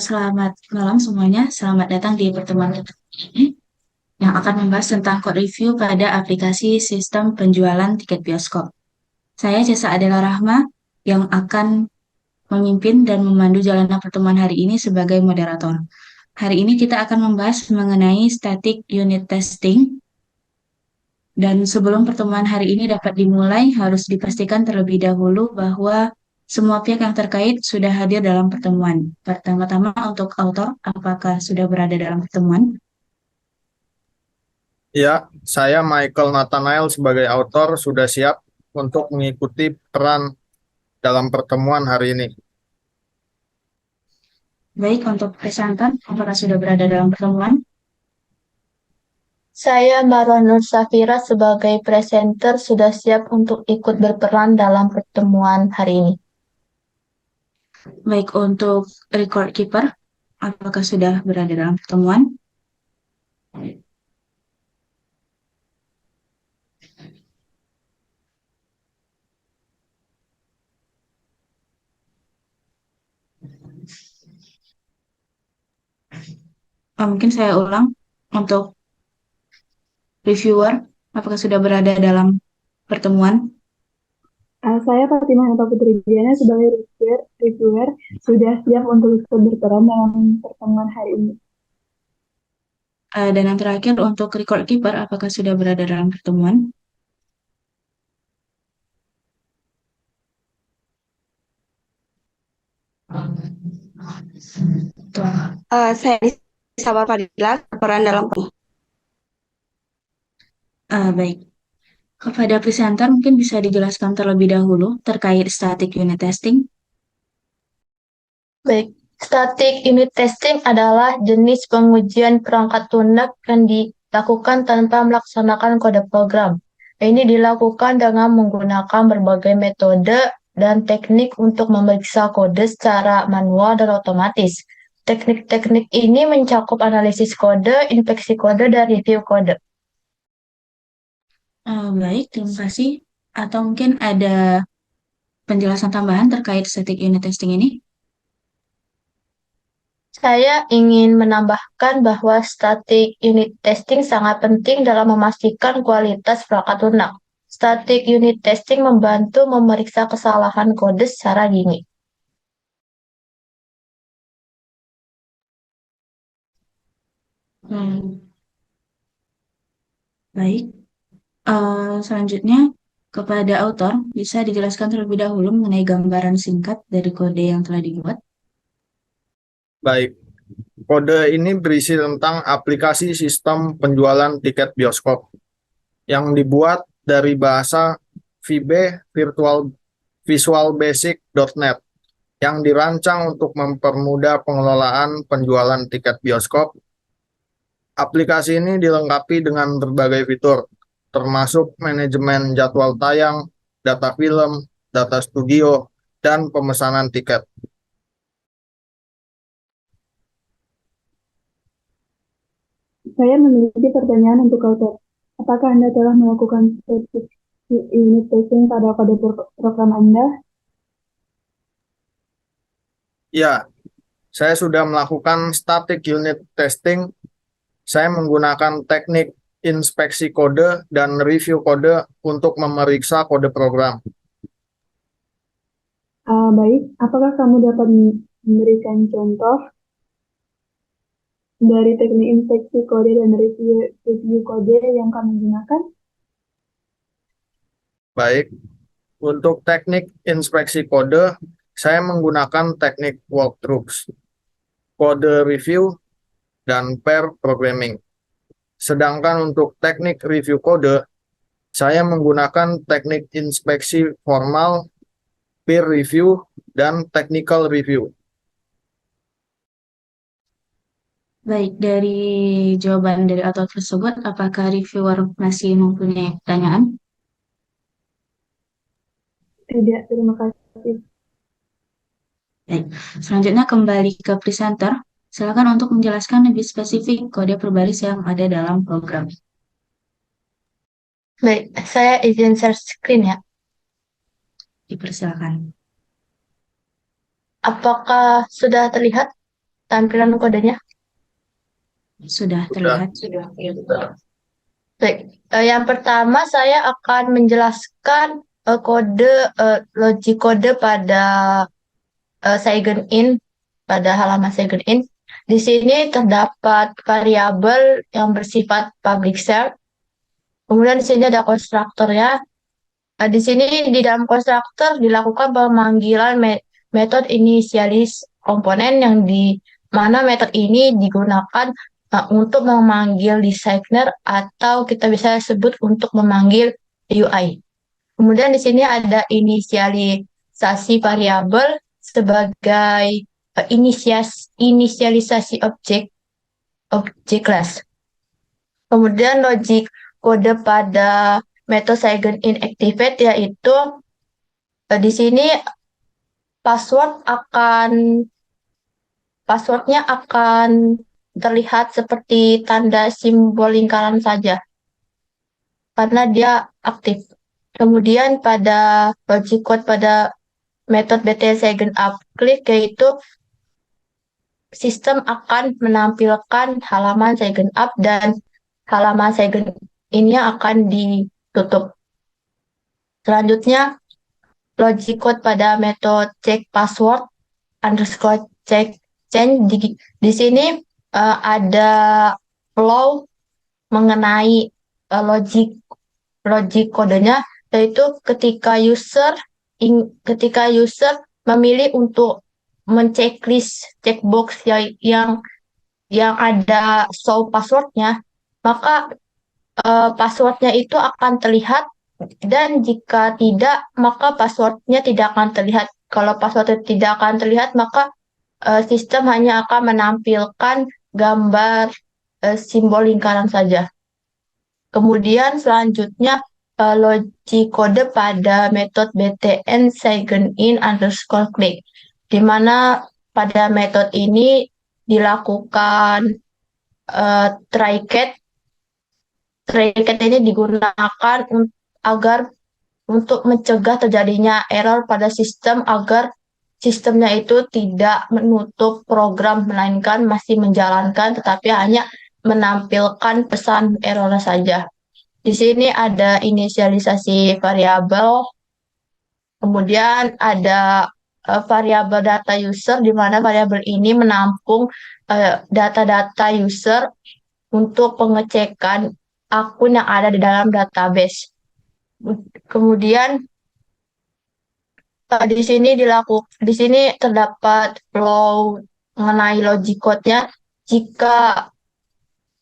Selamat malam semuanya. Selamat datang di pertemuan kita ini yang akan membahas tentang code review pada aplikasi sistem penjualan tiket bioskop. Saya Jasa Adela Rahma yang akan memimpin dan memandu jalanan pertemuan hari ini sebagai moderator. Hari ini kita akan membahas mengenai static unit testing. Dan sebelum pertemuan hari ini dapat dimulai, harus dipastikan terlebih dahulu bahwa semua pihak yang terkait sudah hadir dalam pertemuan. Pertama-tama untuk autor, apakah sudah berada dalam pertemuan? Ya, saya Michael Nathanael sebagai autor sudah siap untuk mengikuti peran dalam pertemuan hari ini. Baik, untuk presenter, apakah sudah berada dalam pertemuan? Saya Marwa Nur Safira sebagai presenter sudah siap untuk ikut berperan dalam pertemuan hari ini. Baik, untuk record keeper, apakah sudah berada dalam pertemuan? Mungkin saya ulang, untuk reviewer, apakah sudah berada dalam pertemuan? Saya Fatimah Nata Putri Diana sebagai reviewer sudah siap untuk ikut berperan dalam pertemuan hari ini. Dan yang terakhir, untuk record keeper, apakah sudah berada dalam pertemuan? Saya Sabar Fadila berperan dalam Baik. Kepada presenter mungkin bisa dijelaskan terlebih dahulu terkait static unit testing. Baik, static unit testing adalah jenis pengujian perangkat lunak yang dilakukan tanpa melaksanakan kode program. Ini dilakukan dengan menggunakan berbagai metode dan teknik untuk memeriksa kode secara manual dan otomatis. Teknik-teknik ini mencakup analisis kode, inspeksi kode, dan review kode. Baik, terima kasih. Atau mungkin ada penjelasan tambahan terkait static unit testing ini? Saya ingin menambahkan bahwa static unit testing sangat penting dalam memastikan kualitas perangkat lunak. Static unit testing membantu memeriksa kesalahan kode secara dini. Hmm, Baik. Selanjutnya, kepada autor, bisa dijelaskan terlebih dahulu mengenai gambaran singkat dari kode yang telah dibuat. Baik, kode ini berisi tentang aplikasi sistem penjualan tiket bioskop yang dibuat dari bahasa VB Visual Basic.net yang dirancang untuk mempermudah pengelolaan penjualan tiket bioskop. Aplikasi ini dilengkapi dengan berbagai fitur, termasuk manajemen jadwal tayang, data film, data studio, dan pemesanan tiket. Saya memiliki pertanyaan untuk author. Apakah Anda telah melakukan static unit testing pada kode program Anda? Ya, saya sudah melakukan static unit testing. Saya menggunakan teknik inspeksi kode dan review kode untuk memeriksa kode program. Baik, apakah kamu dapat memberikan contoh dari teknik inspeksi kode dan review kode yang kami gunakan? Baik, untuk teknik inspeksi kode, saya menggunakan teknik walkthroughs, kode review, dan pair programming. Sedangkan untuk teknik review kode, saya menggunakan teknik inspeksi formal, peer review, dan technical review. Baik, dari jawaban dari autor tersebut, apakah reviewer masih mempunyai pertanyaan? Tidak, terima kasih. Baik, selanjutnya kembali ke presenter. Silakan untuk menjelaskan lebih spesifik kode berbaris yang ada dalam program. Baik, saya izin share screen ya. Dipersilakan. Apakah sudah terlihat? tampilan kodenya? Sudah Sudah. terlihat. Baik, yang pertama saya akan menjelaskan logic kode pada sign in, pada halaman sign in. Di sini terdapat variabel yang bersifat public share. Kemudian di sini ada konstruktornya. Di sini di dalam konstruktor dilakukan pemanggilan metode inisialis komponen yang di mana metode ini digunakan untuk memanggil designer atau kita bisa sebut untuk memanggil UI. Kemudian di sini ada inisialisasi variabel sebagai inisialisasi objek class. Kemudian logic kode pada metode sign in activate yaitu di sini passwordnya akan terlihat seperti tanda simbol lingkaran saja karena dia aktif. Kemudian pada logic code pada metode BTS sign up click yaitu sistem akan menampilkan halaman sign up dan halaman sign ini akan ditutup. Selanjutnya logic code pada metode check password underscore check change di sini ada flow mengenai logic kodenya, yaitu ketika user memilih untuk menceklis checkbox yang ada show passwordnya, maka passwordnya itu akan terlihat, dan jika tidak maka passwordnya tidak akan terlihat. Kalau passwordnya tidak akan terlihat maka sistem hanya akan menampilkan gambar simbol lingkaran saja. Kemudian selanjutnya logic kode pada metode btn sign in underscore click, di mana pada metode ini dilakukan try-catch. Try-catch ini digunakan agar untuk mencegah terjadinya error pada sistem agar sistemnya itu tidak menutup program melainkan masih menjalankan tetapi hanya menampilkan pesan error saja. Di sini ada inisialisasi variabel, kemudian ada variabel data user di mana variabel ini menampung data-data user untuk pengecekan akun yang ada di dalam database. Kemudian di sini terdapat flow mengenai logic code-nya. Jika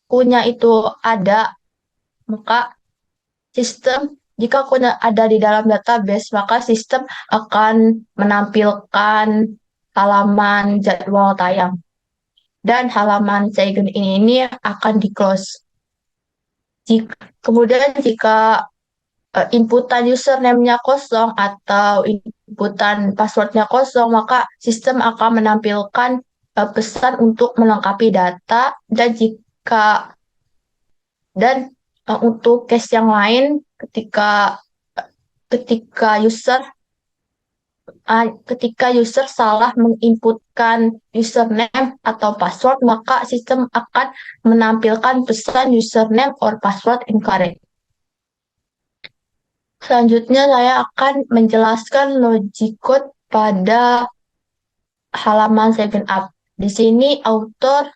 akunnya itu ada, maka jika akunnya ada di dalam database, maka sistem akan menampilkan halaman jadwal tayang. Dan halaman sign in ini akan di-close. Kemudian jika inputan username-nya kosong atau inputan password-nya kosong, maka sistem akan menampilkan pesan untuk melengkapi data, dan untuk case yang lain ketika user salah menginputkan username atau password, maka sistem akan menampilkan pesan username or password incorrect. Selanjutnya saya akan menjelaskan logic code pada halaman sign up. Di sini author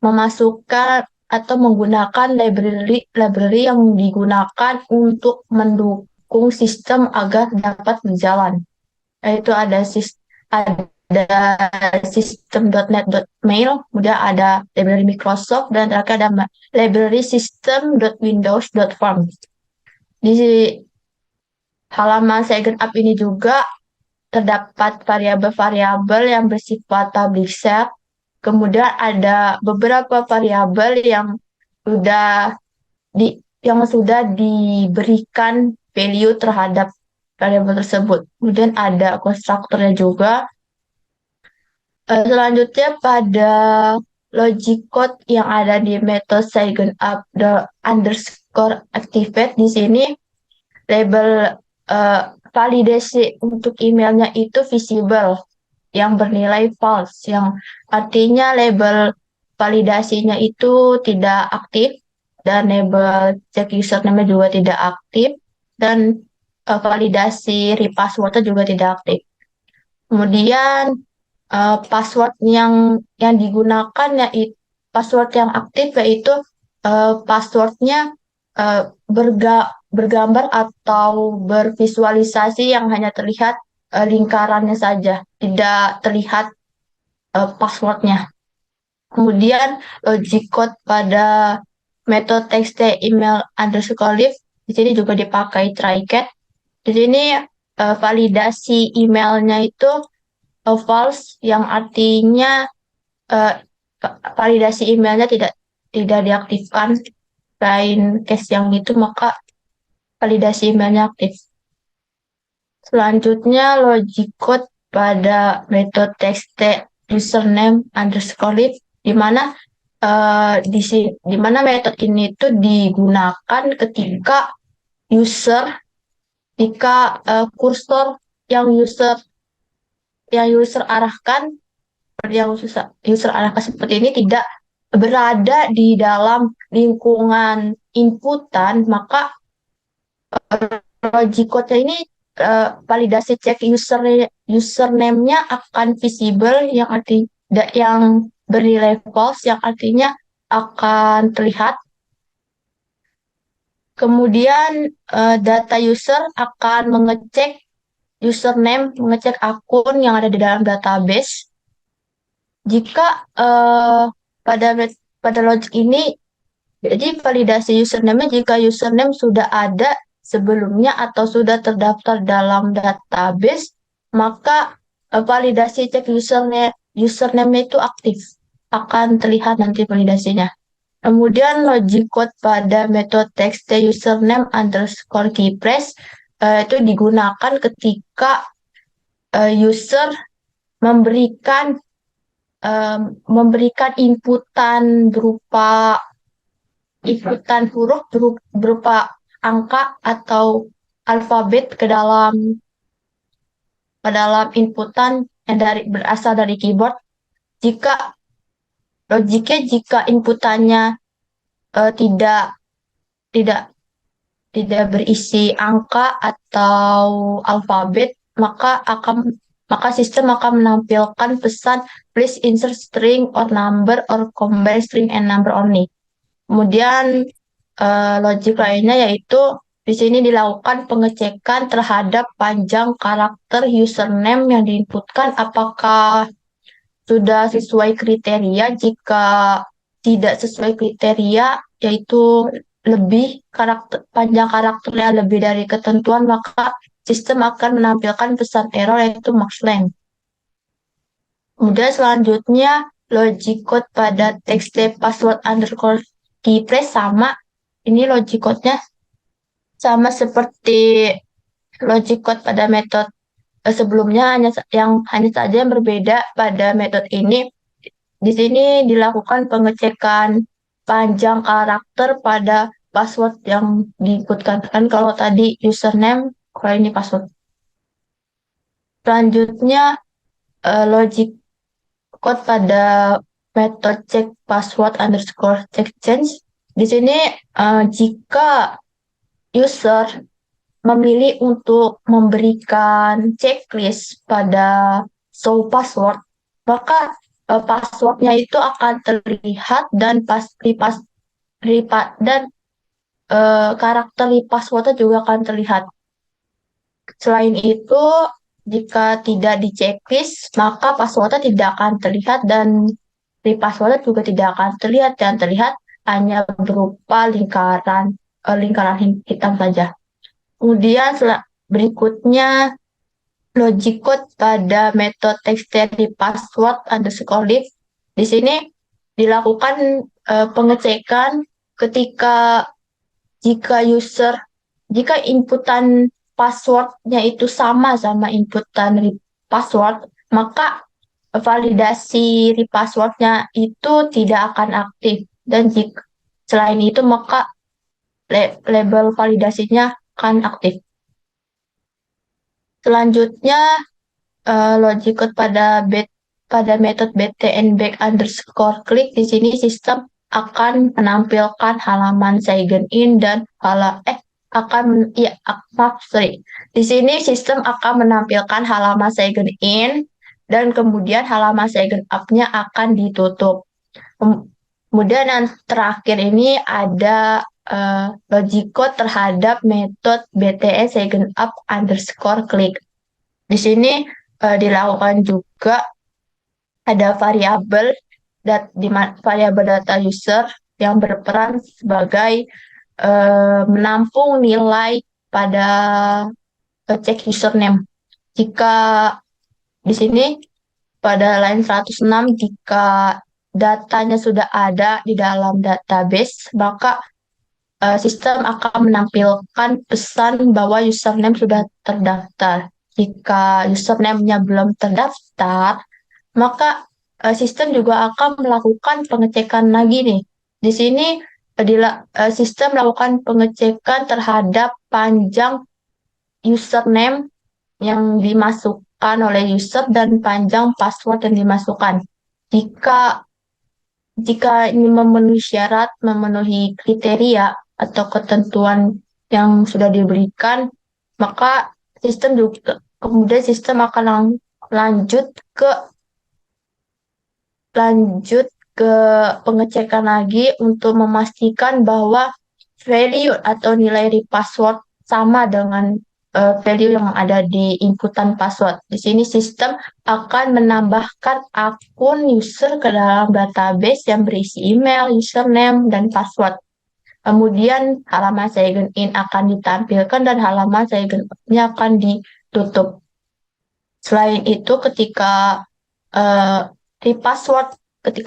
memasukkan atau menggunakan library yang digunakan untuk mendukung sistem agar dapat berjalan. Yaitu ada system.net.mail, kemudian ada library Microsoft, dan terakhir ada library system.windows.form. Di halaman sign up ini juga terdapat variabel-variabel yang bersifat public share. Kemudian ada beberapa variabel yang sudah diberikan value terhadap variabel tersebut. Kemudian ada konstruktornya juga. Selanjutnya pada logic code yang ada di metode sign up underscore activate, di sini label validasi untuk emailnya itu visible. yang bernilai false, yang artinya label validasinya itu tidak aktif dan label check username juga tidak aktif dan validasi repassword juga tidak aktif. Kemudian password yang digunakan yaitu password yang aktif yaitu passwordnya bergambar atau bervisualisasi yang hanya terlihat lingkarannya saja, tidak terlihat passwordnya. Kemudian logic code pada metode txt email underscore live di sini juga dipakai try-catch. Di sini validasi emailnya itu false, yang artinya validasi emailnya tidak diaktifkan. Selain case yang itu, maka validasi emailnya aktif. Selanjutnya logic code pada metode txt username underscore live, di mana metode ini itu digunakan ketika kursor yang user arahkan seperti ini tidak berada di dalam lingkungan inputan, maka logic code ini validasi cek username-nya akan visible, yang bernilai false, yang artinya akan terlihat. Kemudian data user akan mengecek akun yang ada di dalam database. Jika pada logic ini, jadi validasi username jika username sudah ada sebelumnya atau sudah terdaftar dalam database, maka validasi cek username itu aktif, akan terlihat nanti validasinya. Kemudian logic code pada metode txt username underscore keypress itu digunakan ketika user memberikan inputan huruf berupa angka atau alfabet ke dalam inputan yang berasal dari keyboard. Jika inputannya tidak berisi angka atau alfabet, maka sistem akan menampilkan pesan please insert string or number or combine string and number only. Kemudian logic lainnya yaitu di sini dilakukan pengecekan terhadap panjang karakter username yang diinputkan, apakah sudah sesuai kriteria. Jika tidak sesuai kriteria, yaitu panjang karakternya lebih dari ketentuan, maka sistem akan menampilkan pesan error yaitu max length. Kemudian selanjutnya logic code pada txt password underscore keypress sama. Ini logic code-nya sama seperti logic code pada metode sebelumnya, hanya saja yang berbeda pada metode ini. Di sini dilakukan pengecekan panjang karakter pada password yang diinputkan. Kan kalau tadi username, kalau ini password. Selanjutnya logic code pada metode check password underscore check change. Di sini jika user memilih untuk memberikan checklist pada show password, maka passwordnya itu akan terlihat dan karakter passwordnya juga akan terlihat. Selain itu, jika tidak di checklist, maka passwordnya tidak akan terlihat dan passwordnya juga tidak akan terlihat, dan terlihat hanya berupa lingkaran hitam saja. Kemudian berikutnya logic code pada metode txt password underscore live. Di sini dilakukan pengecekan jika inputan passwordnya itu sama inputan password, maka validasi passwordnya itu tidak akan aktif, dan selain itu maka label validasinya akan aktif. Selanjutnya logic code pada metode btn back underscore click. Di sini sistem akan menampilkan halaman sign in dan Di sini sistem akan menampilkan halaman sign in dan kemudian halaman sign up-nya akan ditutup. Kemudian yang terakhir ini ada logic code terhadap metode btn sign up underscore click. Di sini dilakukan juga ada variabel variabel data user yang berperan sebagai menampung nilai pada cek username. Jika di sini pada line 106 jika datanya sudah ada di dalam database, maka sistem akan menampilkan pesan bahwa username sudah terdaftar. Jika username-nya belum terdaftar, maka sistem juga akan melakukan pengecekan lagi nih. Di sini sistem melakukan pengecekan terhadap panjang username yang dimasukkan oleh user dan panjang password yang dimasukkan. Jika ini memenuhi syarat, memenuhi kriteria atau ketentuan yang sudah diberikan, maka kemudian sistem akan lanjut ke pengecekan lagi untuk memastikan bahwa value atau nilai di password sama dengan value yang ada di inputan password. Di sini sistem akan menambahkan akun user ke dalam database yang berisi email, username, dan password. Kemudian halaman sign in akan ditampilkan dan halaman sign up-nya akan ditutup. Selain itu, ketika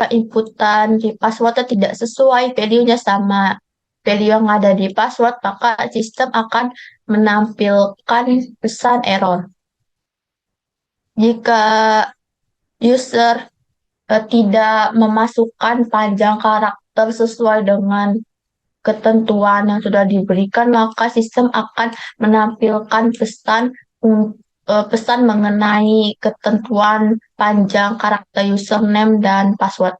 inputan di passwordnya tidak sesuai, value-nya sama value yang ada di password, maka sistem akan menampilkan pesan error. Jika user tidak memasukkan panjang karakter sesuai dengan ketentuan yang sudah diberikan, maka sistem akan menampilkan pesan mengenai ketentuan panjang karakter username dan password.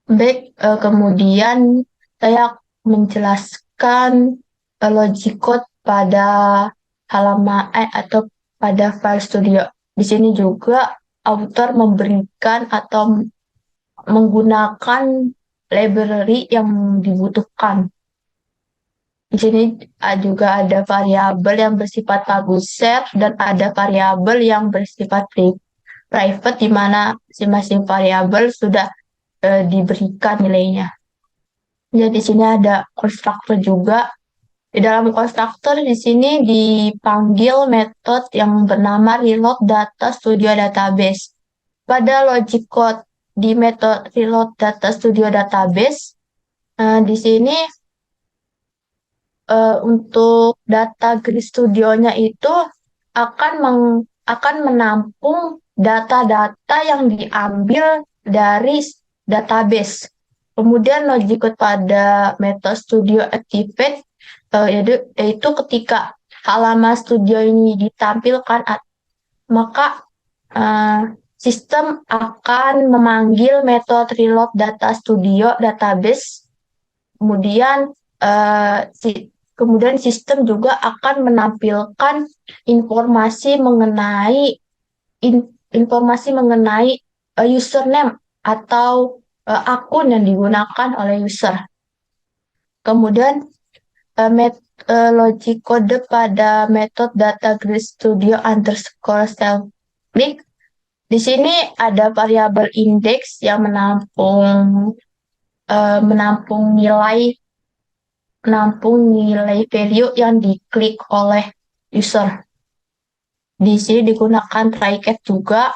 Baik, kemudian saya menjelaskan logic code pada halaman atau pada file studio. Di sini juga author memberikan atau menggunakan library yang dibutuhkan. Di sini juga ada variabel yang bersifat publisher dan ada variabel yang bersifat private, di mana masing-masing variabel sudah diberikan nilainya. Jadi di sini ada konstruktor juga. Di dalam konstruktor di sini dipanggil metode yang bernama reload data studio database. Pada logic code di metode reload data studio database, di sini untuk data grid studionya itu akan menampung data-data yang diambil dari database. Kemudian logic code pada metode studio activate yaitu ketika halaman studio ini ditampilkan, maka sistem akan memanggil metode reload data studio database. Kemudian sistem juga akan menampilkan informasi mengenai username atau akun yang digunakan oleh user. Kemudian logic code pada metode data grid studio underscore self click. Di sini ada variabel index yang menampung nilai value yang diklik oleh user. Di sini digunakan try-catch juga.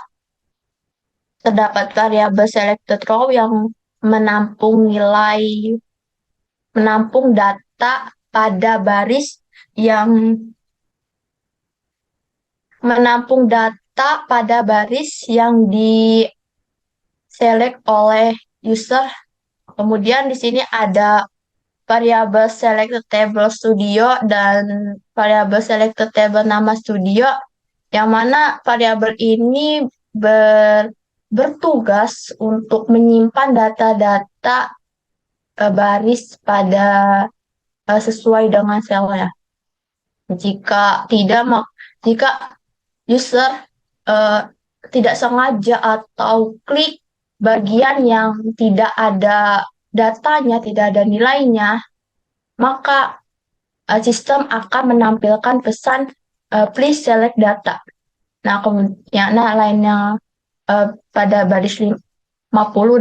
Terdapat variabel selected row yang menampung data pada baris yang di-select oleh user. Kemudian di sini ada variabel selected table studio dan variabel selected table nama studio yang mana variabel ini bertugas untuk menyimpan data-data baris pada sesuai dengan selnya. Jika user tidak sengaja atau klik bagian yang tidak ada datanya, tidak ada nilainya, maka sistem akan menampilkan pesan please select data. Nah, kemudian lainnya pada baris 50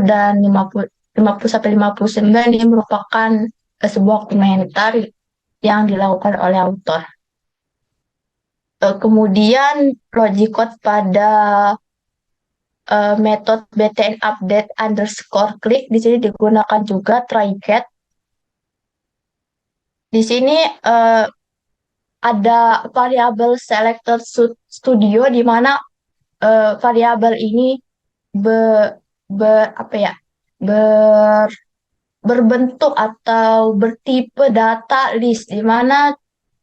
dan 50 sampai 59 ini merupakan sebuah komentar yang dilakukan oleh autor. Kemudian logic code pada metode btn update underscore click di sini digunakan juga try catch. Di sini ada variabel selected studio di mana variabel ini berbentuk atau bertipe data list, di mana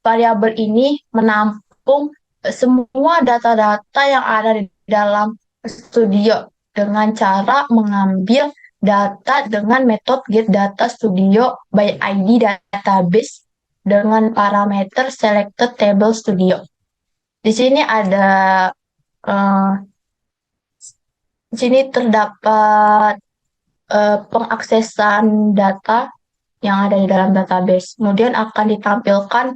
variabel ini menampung semua data-data yang ada di dalam studio dengan cara mengambil data dengan metode get data studio by ID database dengan parameter selected table studio. Di sini ada di sini terdapat pengaksesan data yang ada di dalam database. Kemudian akan ditampilkan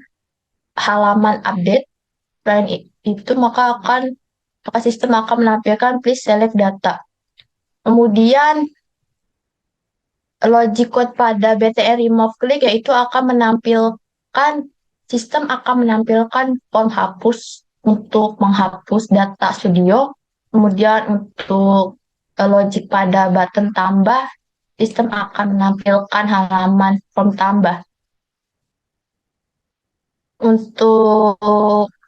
halaman update. Selain itu maka sistem akan menampilkan please select data. Kemudian logic code pada btn remove click yaitu sistem akan menampilkan form hapus untuk menghapus data studio. Kemudian untuk logic pada button tambah, sistem akan menampilkan halaman form tambah. Untuk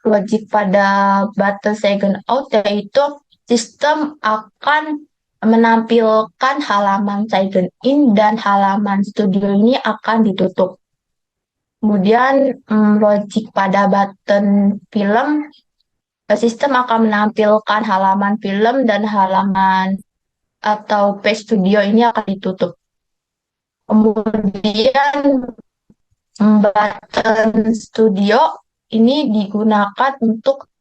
logic pada button second out yaitu sistem akan menampilkan halaman sign in dan halaman studio ini akan ditutup. Kemudian logic pada button film, sistem akan menampilkan halaman film dan halaman atau page studio ini akan ditutup. Kemudian button studio ini digunakan untuk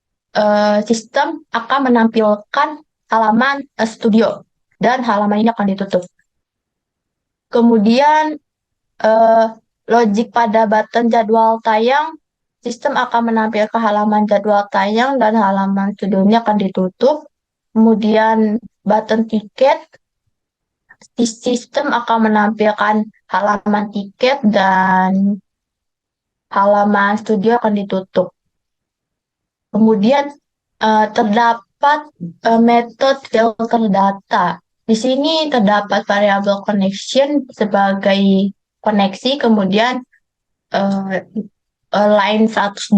sistem akan menampilkan halaman studio dan halaman ini akan ditutup. Kemudian logic pada button jadwal tayang, sistem akan menampilkan halaman jadwal tayang dan halaman studio ini akan ditutup. Kemudian button tiket, sistem akan menampilkan halaman tiket dan halaman studio akan ditutup. Kemudian terdapat metode filter data. Di sini terdapat variabel connection sebagai koneksi, kemudian line 127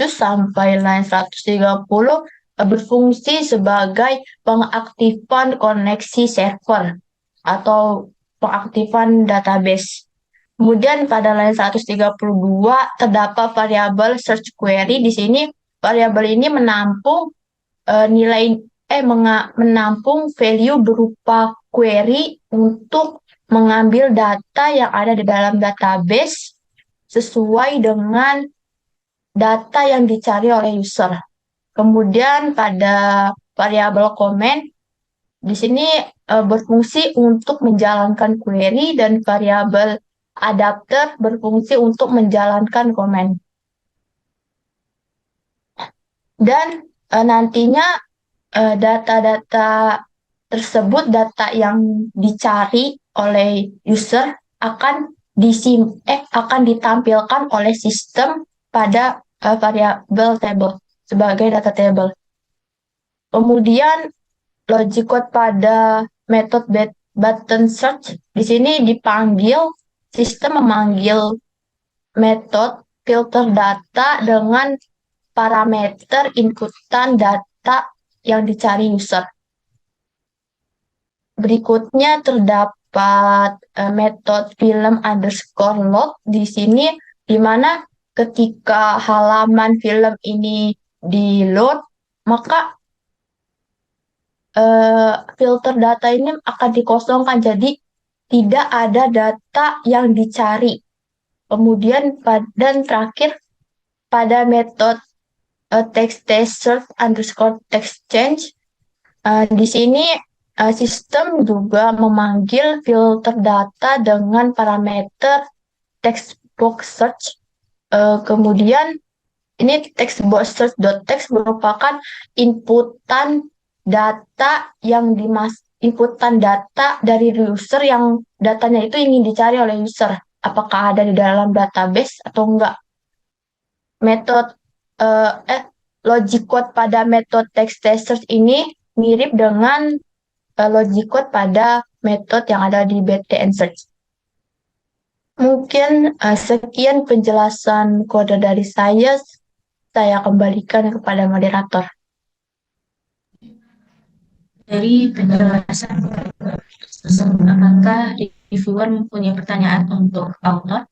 sampai line 130 berfungsi sebagai pengaktifan koneksi server atau pengaktifan database. Kemudian pada line 132 terdapat variabel search query. Di sini variabel ini menampung menampung value berupa query untuk mengambil data yang ada di dalam database sesuai dengan data yang dicari oleh user. Kemudian pada variabel comment di sini berfungsi untuk menjalankan query dan variabel adapter berfungsi untuk menjalankan comment. Dan nantinya data-data tersebut, data yang dicari oleh user akan ditampilkan oleh sistem pada variabel table sebagai data table. Kemudian logic code pada metode button search di sini sistem memanggil metode filter data dengan parameter inputan data yang dicari user. Berikutnya terdapat metode film underscore load di sini, di mana ketika halaman film ini di load, maka filter data ini akan dikosongkan. Jadi tidak ada data yang dicari. Kemudian dan terakhir pada metode text search underscore text change, di sini sistem juga memanggil filter data dengan parameter text box search. Kemudian ini text box search.text merupakan inputan data inputan data dari user yang datanya itu ingin dicari oleh user. Apakah ada di dalam database atau enggak. Metode logic code pada metode text search ini mirip dengan logic code pada metode yang ada di btn search. Mungkin sekian penjelasan kode dari saya kembalikan kepada moderator. Dari penjelasan tersebut, apakah reviewer mempunyai pertanyaan untuk author?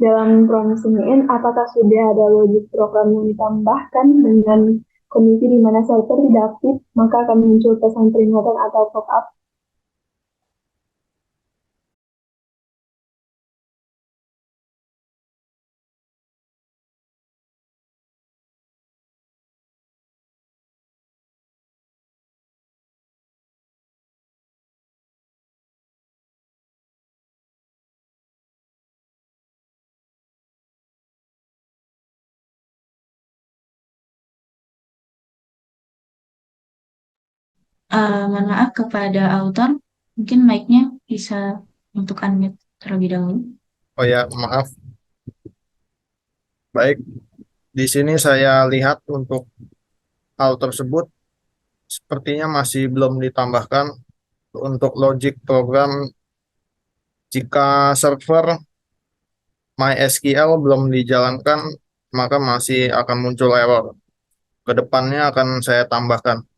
Dalam promising in, apakah sudah ada logic program yang ditambahkan dengan kondisi di mana server tidak aktif, maka akan muncul pesan peringatan atau pop-up? Mohon maaf kepada author, mungkin mic-nya bisa untuk unmute terlebih dahulu. Oh ya, maaf. Baik, di sini saya lihat untuk hal tersebut sepertinya masih belum ditambahkan untuk logic program. Jika server MySQL belum dijalankan, maka masih akan muncul error. Kedepannya akan saya tambahkan.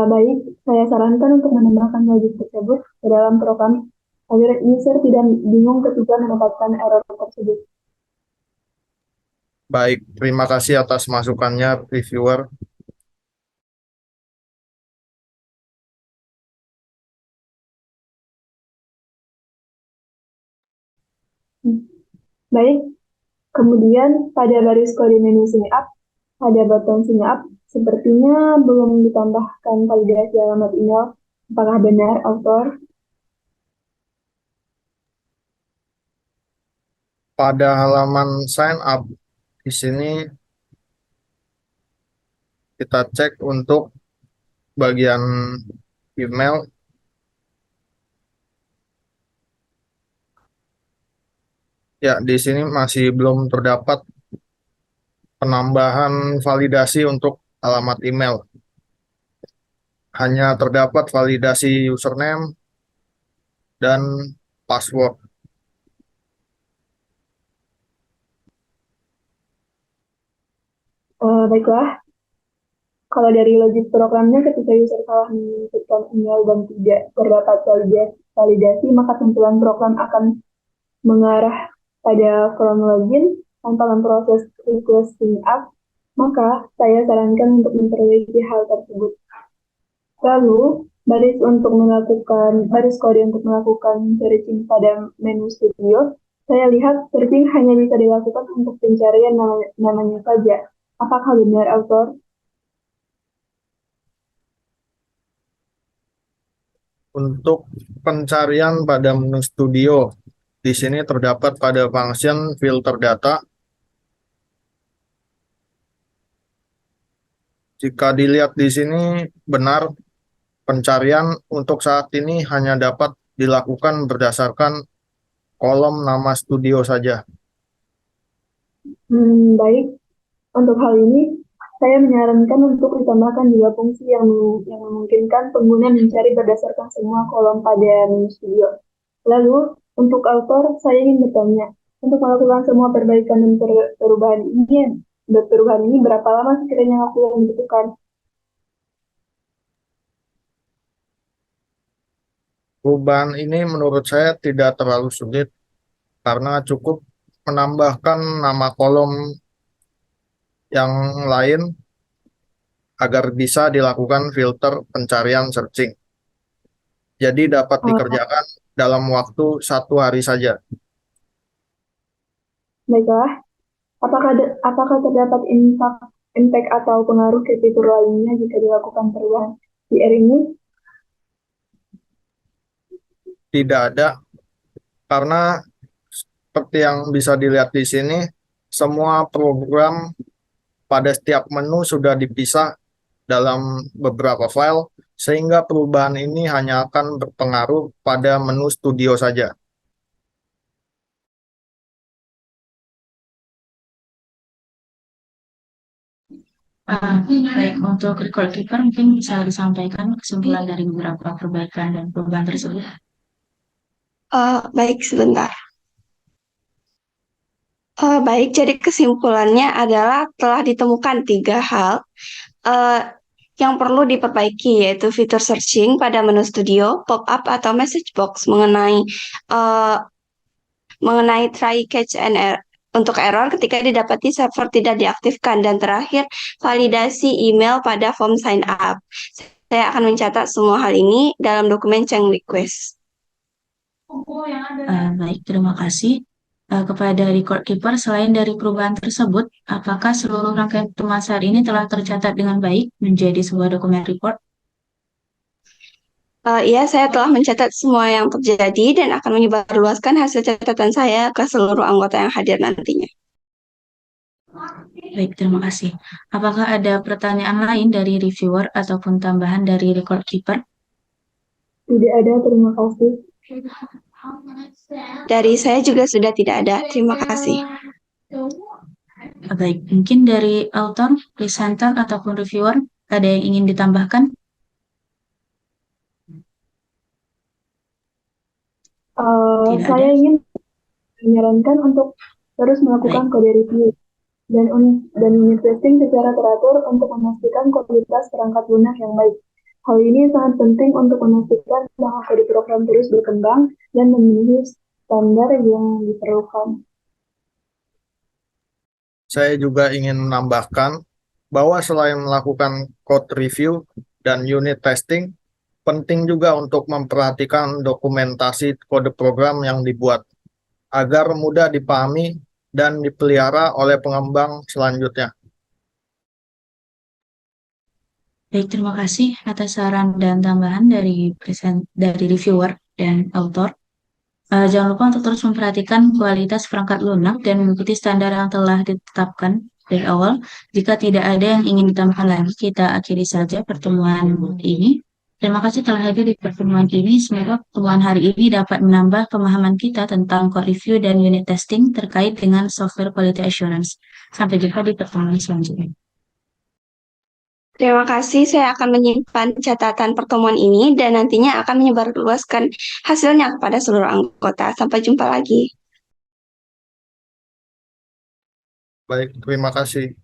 Baik, saya sarankan untuk menambahkan logic tersebut ke dalam program agar user tidak bingung ketika mendapatkan error tersebut. Baik, terima kasih atas masukannya, reviewer. Baik, kemudian pada baris kode menu sign up, ada button sign up, sepertinya belum ditambahkan validasi alamat email. Apakah benar, author? Pada halaman sign up, di sini kita cek untuk bagian email. Ya, di sini masih belum terdapat penambahan validasi untuk alamat email. Hanya terdapat validasi username dan password. Baiklah, kalau dari logik programnya ketika user salah menginputkan email dan tidak terdapat validasi, maka tampilan program akan mengarah pada form login tanpa memproses request sign up, maka saya sarankan untuk memperbaiki hal tersebut. Lalu, baris kode untuk melakukan searching pada menu studio, saya lihat searching hanya bisa dilakukan untuk pencarian namanya saja. Apakah benar, author? Untuk pencarian pada menu studio, di sini terdapat pada function filter data. Jika dilihat di sini benar, pencarian untuk saat ini hanya dapat dilakukan berdasarkan kolom nama studio saja. Baik, untuk hal ini saya menyarankan untuk ditambahkan juga fungsi yang memungkinkan pengguna mencari berdasarkan semua kolom pada menu studio. Lalu, untuk author, saya ingin bertanya, untuk melakukan semua perbaikan dan perubahan ini berapa lama sekiranya waktu yang dibutuhkan? Perubahan ini menurut saya tidak terlalu sulit, karena cukup menambahkan nama kolom yang lain agar bisa dilakukan filter pencarian searching. Jadi dapat Oh, dikerjakan dalam waktu 1 hari saja. baiklah. Apakah terdapat impact atau pengaruh ke fitur lainnya jika dilakukan perubahan PR ini? Tidak ada, karena seperti yang bisa dilihat di sini, semua program pada setiap menu sudah dipisah dalam beberapa file, sehingga perubahan ini hanya akan berpengaruh pada menu studio saja. Baik, untuk record keeper mungkin bisa disampaikan kesimpulan dari beberapa perbaikan dan perubahan tersebut. Baik, sebentar. Baik, jadi kesimpulannya adalah telah ditemukan 3 hal eh, yang perlu diperbaiki, yaitu fitur searching pada menu studio, pop-up atau message box eh, mengenai try catch and untuk error ketika didapati server tidak diaktifkan, dan terakhir validasi email pada form sign up. Saya akan mencatat semua hal ini dalam dokumen change request. Baik, terima kasih. Kepada record keeper, selain dari perubahan tersebut, apakah seluruh rangkaian pertemuan saat ini telah tercatat dengan baik menjadi sebuah dokumen report? Iya, saya telah mencatat semua yang terjadi dan akan menyebarluaskan hasil catatan saya ke seluruh anggota yang hadir nantinya. Baik, terima kasih. Apakah ada pertanyaan lain dari reviewer ataupun tambahan dari record keeper? Tidak ada, terima kasih. Dari saya juga sudah tidak ada. Terima kasih. Baik, mungkin dari author, presenter, ataupun reviewer, ada yang ingin ditambahkan? Tidak Saya ada. ingin menyarankan untuk terus melakukan Baik. kode review dan unit testing secara teratur untuk memastikan kualitas perangkat lunak yang baik. Hal ini sangat penting untuk memastikan bahwa kode program terus berkembang dan memenuhi standar yang diperlukan. Saya juga ingin menambahkan bahwa selain melakukan code review dan unit testing, penting juga untuk memperhatikan dokumentasi kode program yang dibuat agar mudah dipahami dan dipelihara oleh pengembang selanjutnya. Baik, terima kasih atas saran dan tambahan dari reviewer dan author. Jangan lupa untuk terus memperhatikan kualitas perangkat lunak dan mengikuti standar yang telah ditetapkan dari awal. Jika tidak ada yang ingin ditambahkan lagi, kita akhiri saja pertemuan ini. Terima kasih telah hadir di pertemuan ini. Semoga pertemuan hari ini dapat menambah pemahaman kita tentang code review dan unit testing terkait dengan software quality assurance. Sampai jumpa di pertemuan selanjutnya. Terima kasih. Saya akan menyimpan catatan pertemuan ini dan nantinya akan menyebarluaskan hasilnya kepada seluruh anggota. Sampai jumpa lagi. Baik, terima kasih.